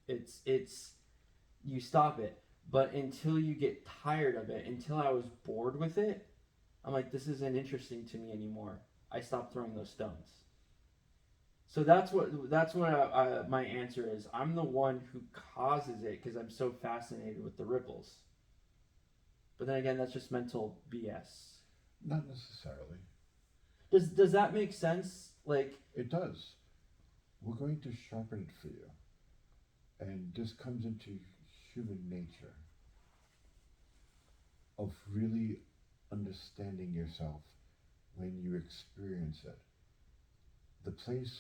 It's you stop it. But until you get tired of it, until I was bored with it, I'm like, this isn't interesting to me anymore. I stopped throwing those stones. So that's what my answer is. I'm the one who causes it because I'm so fascinated with the ripples. But then again, that's just mental BS. Not necessarily. Does that make sense? Like, it does. We're going to sharpen it for you. And this comes into human nature of really understanding yourself when you experience it. The place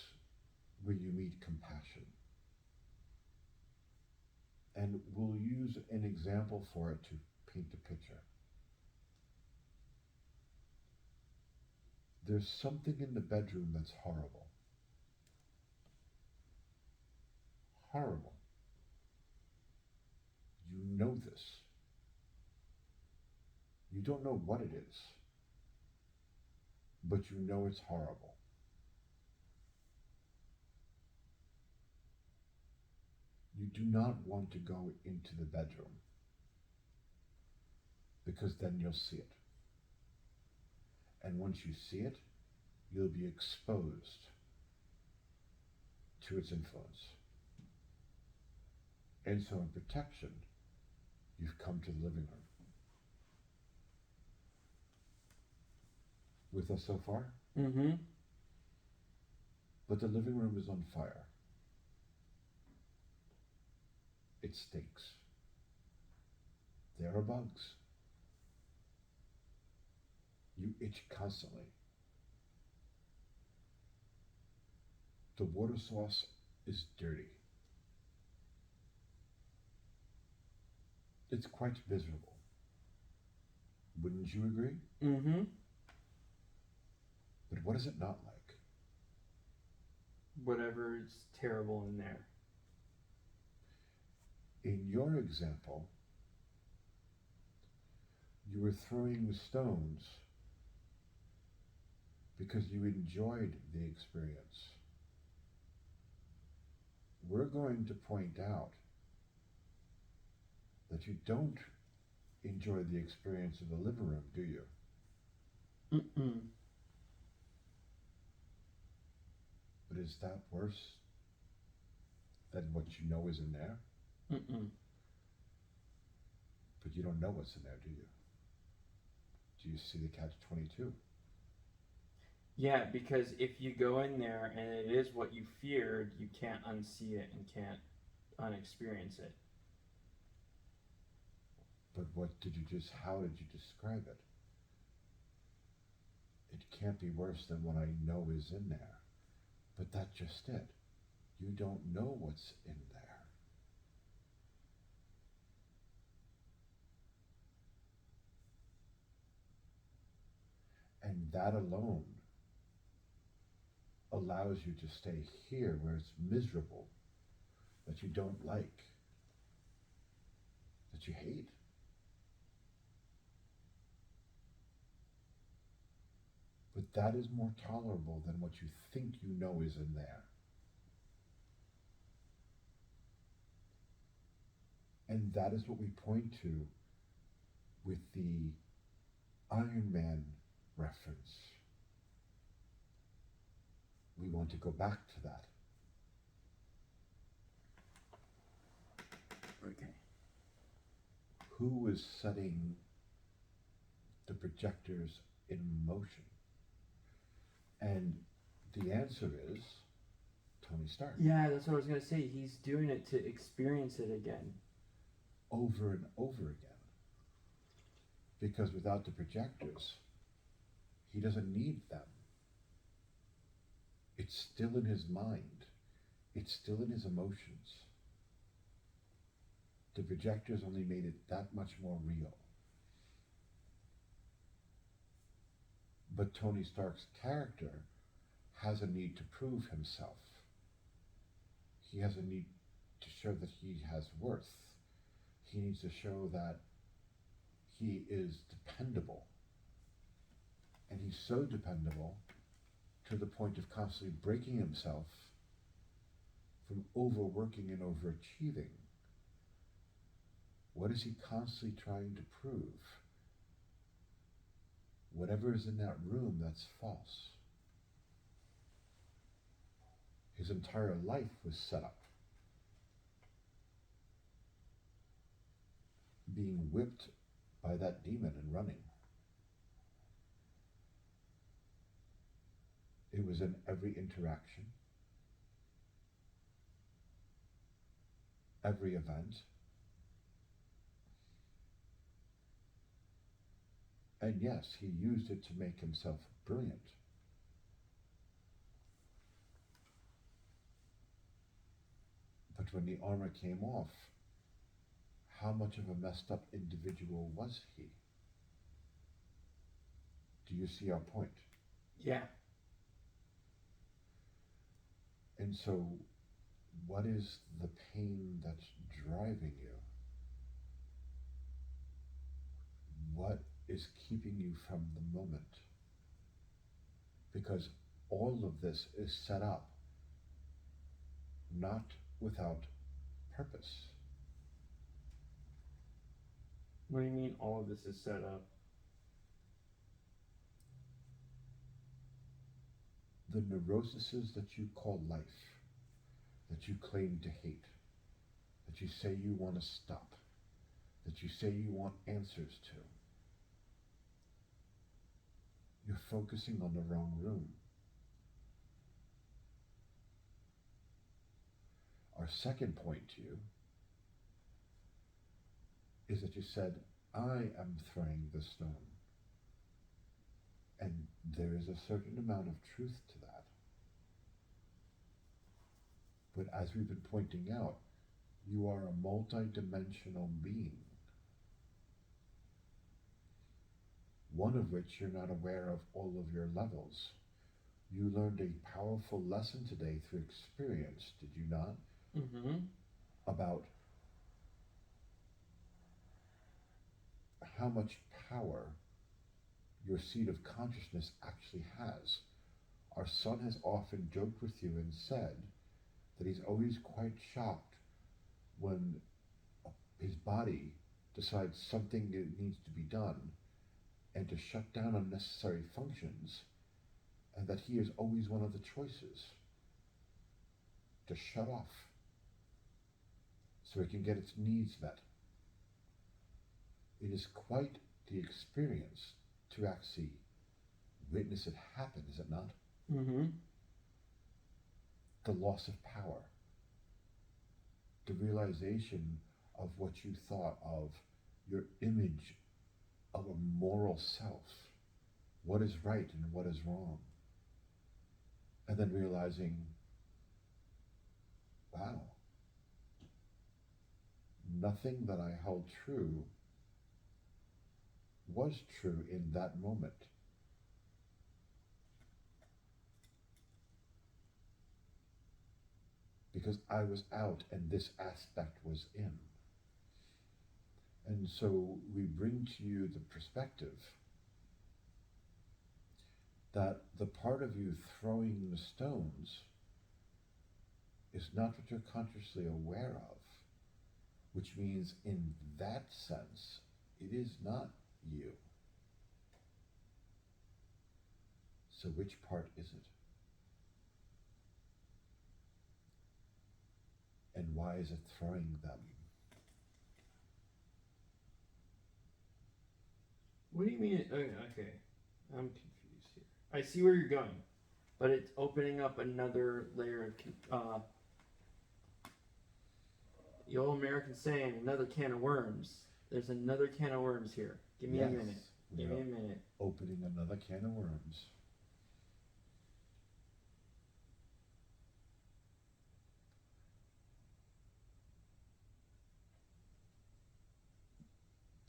where you meet compassion. And we'll use an example for it to paint a picture. There's something in the bedroom that's horrible. Horrible. You know this. You don't know what it is, but you know it's horrible. You do not want to go into the bedroom because then you'll see it. And once you see it, you'll be exposed to its influence. And so in protection, you've come to the living room. With us so far? mm-hmm. But the living room is on fire. It stinks. There are bugs. You itch constantly. The water source is dirty. It's quite miserable. Wouldn't you agree? Mm-hmm. But what is it not like? Whatever is terrible in there. In your example, you were throwing the stones because you enjoyed the experience. We're going to point out that you don't enjoy the experience of the living room, do you? Mm-mm. But is that worse than what you know is in there? Mm-mm. But you don't know what's in there, do you? Do you see the catch-22? Yeah, because if you go in there and it is what you feared, you can't unsee it and can't unexperience it. But how did you describe it? It can't be worse than what I know is in there. But that's just it. You don't know what's in there. And that alone allows you to stay here where it's miserable, that you don't like, that you hate. But that is more tolerable than what you think you know is in there. And that is what we point to with the Iron Man reference. We want to go back to that. Okay. Who was setting the projectors in motion? And the answer is Tony Stark. Yeah, that's what I was going to say. He's doing it to experience it again. Over and over again. Because without the projectors, he doesn't need them. It's still in his mind. It's still in his emotions. The projectors only made it that much more real. But Tony Stark's character has a need to prove himself. He has a need to show that he has worth. He needs to show that he is dependable. And he's so dependable to the point of constantly breaking himself from overworking and overachieving. What is he constantly trying to prove? Whatever is in that room, that's false. His entire life was set up, being whipped by that demon and running. It was in every interaction, every event. And yes, he used it to make himself brilliant. But when the armor came off, how much of a messed up individual was he? Do you see our point? Yeah. And so, what is the pain that's driving you? What is keeping you from the moment? Because all of this is set up not without purpose. What do you mean all of this is set up? The neuroses that you call life, that you claim to hate, that you say you want to stop, that you say you want answers to, you're focusing on the wrong room. Our second point to you is that you said, I am throwing the stone. And there is a certain amount of truth to that. But as we've been pointing out, you are a multi-dimensional being, one of which you're not aware of all of your levels. You learned a powerful lesson today through experience, did you not? Mm-hmm. About how much power your seat of consciousness actually has. Our son has often joked with you and said that he's always quite shocked when his body decides something needs to be done and to shut down unnecessary functions, and that he is always one of the choices to shut off so it can get its needs met. It is quite the experience to actually witness it happen, is it not? Mm-hmm. The loss of power, the realization of what you thought of, your image of a moral self, what is right and what is wrong, and then realizing, wow, nothing that I held true was true in that moment. Because I was out and this aspect was in. And so we bring to you the perspective that the part of you throwing the stones is not what you're consciously aware of, which means in that sense, it is not you. So which part is it? And why is it throwing them? What do you mean? Okay, I'm confused here. I see where you're going, but it's opening up another layer of the old American saying, another can of worms. There's another can of worms here. Give me a minute. Give me a minute. Opening another can of worms.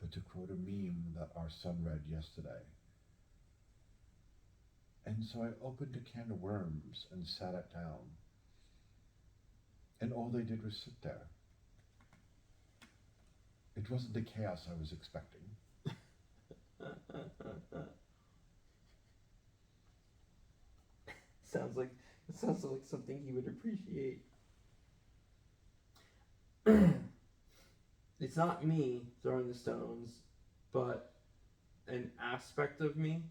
But to quote a meme that our son read yesterday, And so I opened a can of worms and sat it down. And all they did was sit there. It wasn't the chaos I was expecting. Sounds like something he would appreciate. It's not me throwing the stones, but an aspect of me.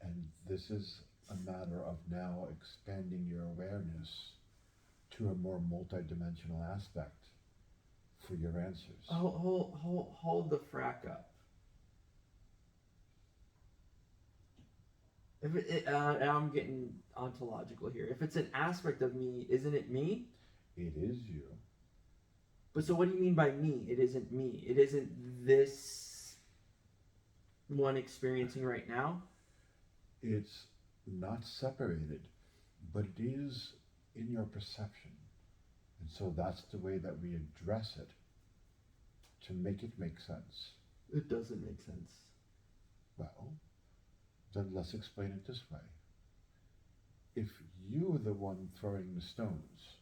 And this is a matter of now expanding your awareness to a more multidimensional aspect for your answers. Hold the frack up. If and I'm getting ontological here. If it's an aspect of me, isn't it me? It is you. But so what do you mean by me? It isn't me. It isn't this one experiencing right now? It's not separated, but it is in your perception. And so that's the way that we address it to make it make sense. It doesn't make sense. Well, then let's explain it this way. If you are the one throwing the stones,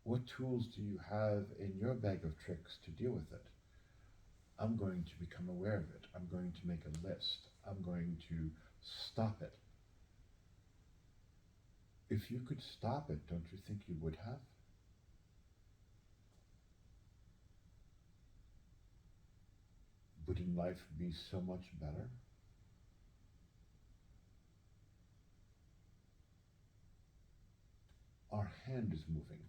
what tools do you have in your bag of tricks to deal with it? I'm going to become aware of it. I'm going to make a list. I'm going to stop it. If you could stop it, don't you think you would have? Wouldn't life be so much better? Our hand is moving.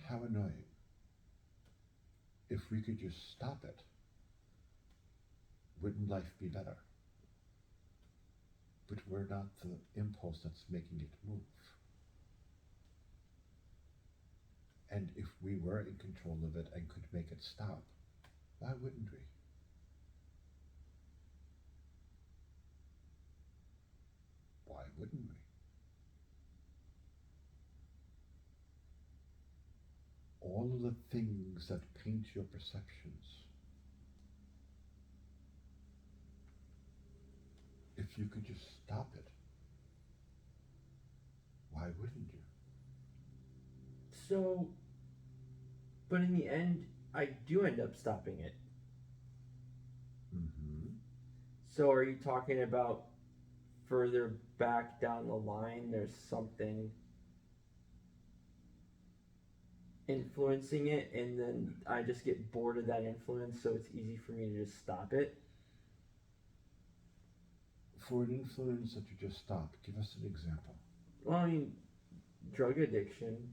How annoying. If we could just stop it, wouldn't life be better? But we're not the impulse that's making it move. And if we were in control of it and could make it stop, why wouldn't we? Why wouldn't we? All of the things that paint your perceptions, if you could just stop it, why wouldn't you? So, but in the end, I do end up stopping it. Mm-hmm. So are you talking about further back down the line, there's something influencing it, and then I just get bored of that influence, so it's easy for me to just stop it? For an influence that you just stopped, give us an example. Well, I mean, drug addiction.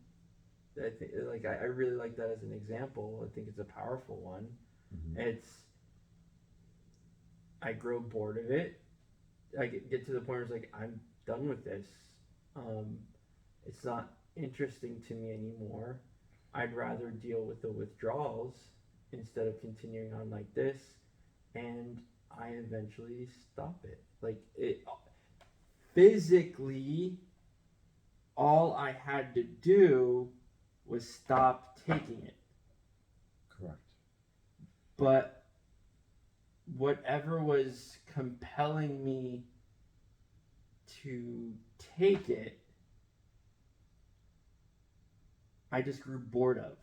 I think, like, I really like that as an example. I think it's a powerful one. Mm-hmm. I grow bored of it. I get to the point where it's like, I'm done with this. It's not interesting to me anymore. I'd rather deal with the withdrawals instead of continuing on like this, and I eventually stop it. Like, it physically, all I had to do was stop taking it. Correct. But whatever was compelling me to take it, I just grew bored of.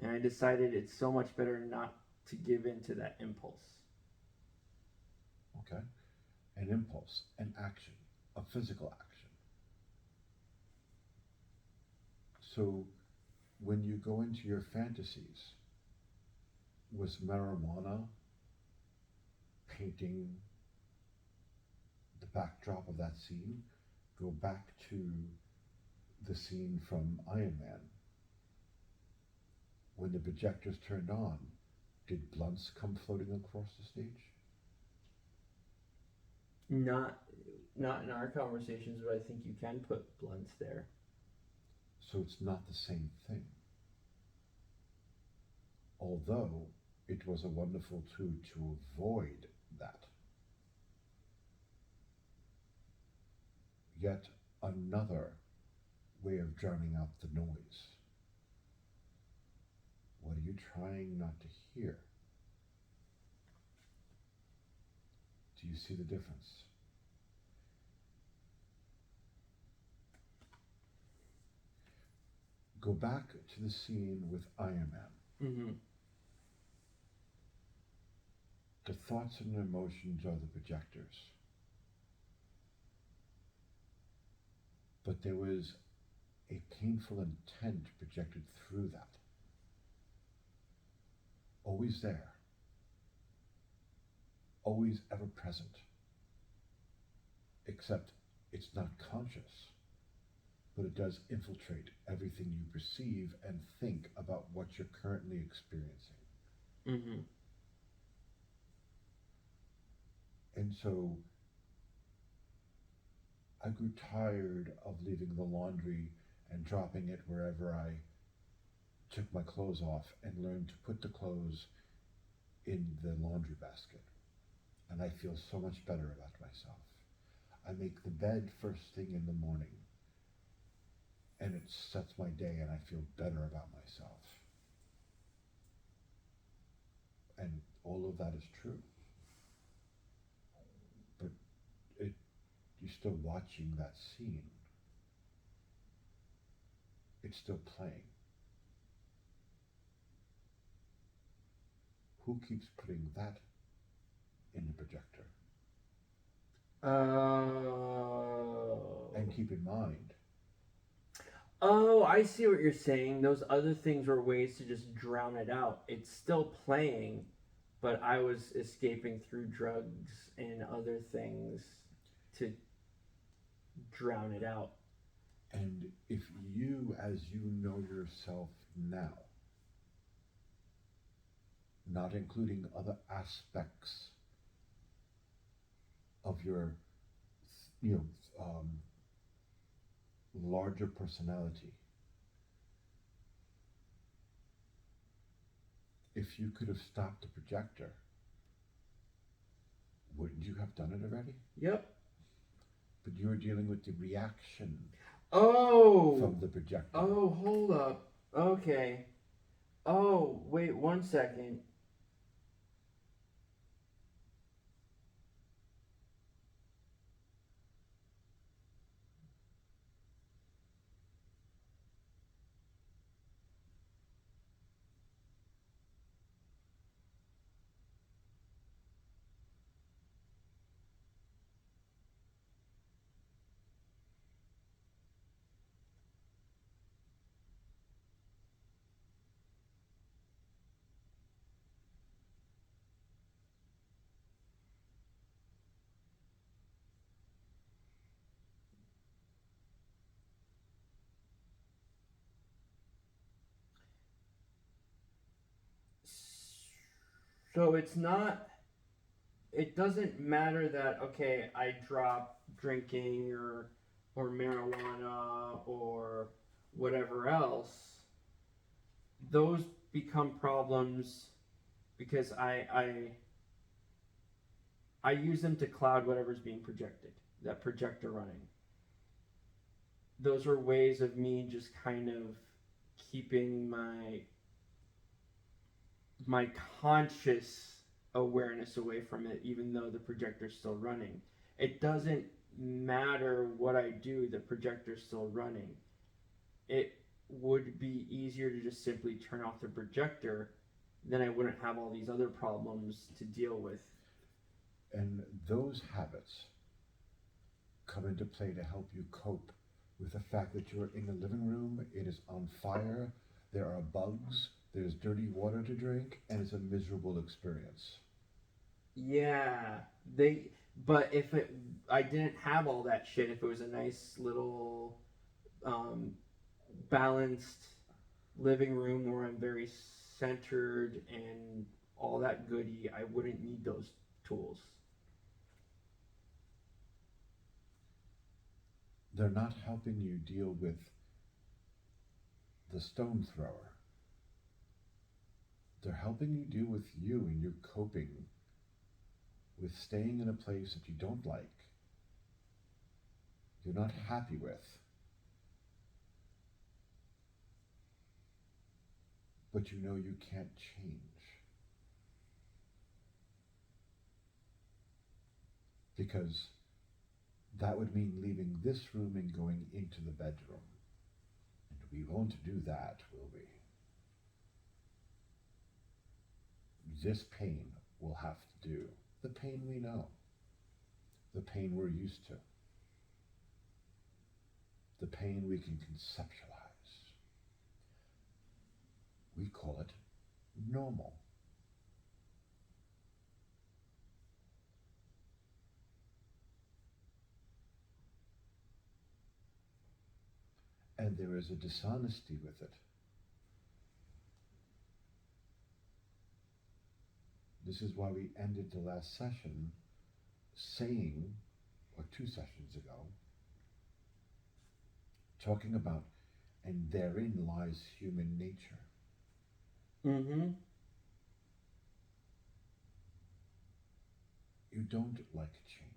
And I decided it's so much better not to give in to that impulse. Okay. An impulse, an action, a physical action. So when you go into your fantasies, was marijuana painting the backdrop of that scene? Go back to the scene from Iron Man. When the projectors turned on, did blunts come floating across the stage? Not in our conversations, but I think you can put blunts there. So it's not the same thing. Although it was a wonderful tool to avoid that. Yet another way of drowning out the noise. What are you trying not to hear? Do you see the difference? Go back to the scene with Iron Man. Mm-hmm. The thoughts and emotions are the projectors. But there was a painful intent projected through that. Always there. Always ever present. Except it's not conscious, but it does infiltrate everything you perceive and think about what you're currently experiencing. Mm-hmm. And so I grew tired of leaving the laundry and dropping it wherever I took my clothes off, and learned to put the clothes in the laundry basket. And I feel so much better about myself. I make the bed first thing in the morning, and it sets my day, and I feel better about myself. And all of that is true. But you're still watching that scene. It's still playing. Who keeps putting that in the projector? Oh. And keep in mind, Oh, I see what you're saying. Those other things were ways to just drown it out. It's still playing, but I was escaping through drugs and other things to drown it out. and if you, as you know yourself now, not including other aspects of your, you know, larger personality, if you could have stopped the projector, wouldn't you have done it already? Yep. But you're dealing with the reaction Oh. from the projector. Oh, hold up. Okay. Oh, wait 1 second. So it's not, it doesn't matter that, okay, I drop drinking or marijuana or whatever else. Those become problems because I use them to cloud whatever's being projected, that projector running. Those are ways of me just kind of keeping my conscious awareness away from it, even though the projector's still running. It doesn't matter what I do, the projector's still running. It would be easier to just simply turn off the projector, then I wouldn't have all these other problems to deal with. And those habits come into play to help you cope with the fact that you're in the living room, it is on fire, there are bugs, there's dirty water to drink, and it's a miserable experience. Yeah, but if I didn't have all that shit, if it was a nice little balanced living room where I'm very centered and all that goody, I wouldn't need those tools. They're not helping you deal with the stone thrower. They're helping you deal with you and your coping with staying in a place that you don't like, you're not happy with, but you know you can't change. because that would mean leaving this room and going into the bedroom. And we won't do that, will we? This pain will have to do. The pain we know. The pain we're used to. The pain we can conceptualize. We call it normal. And there is a dishonesty with it. This is why we ended the last session saying, or 2 sessions ago, talking about, and therein lies human nature. Mm-hmm. You don't like change.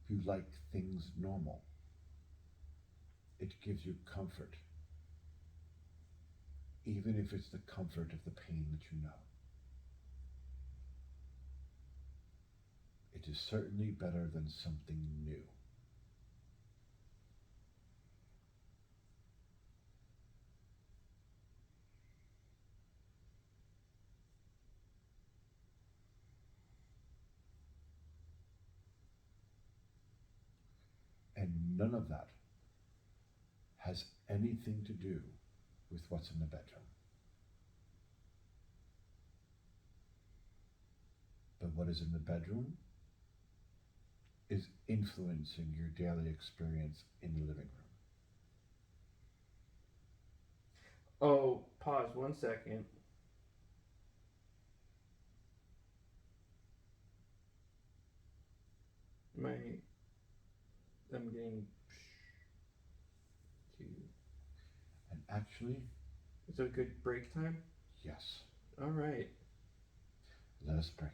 You like things normal. It gives you comfort, even if it's the comfort of the pain that you know. It is certainly better than something new. And none of that has anything to do with what's in the bedroom. But what is in the bedroom is influencing your daily experience in the living room. Oh, pause 1 second. I'm getting to. And actually, Is it a good break time? yes, All right. let us break.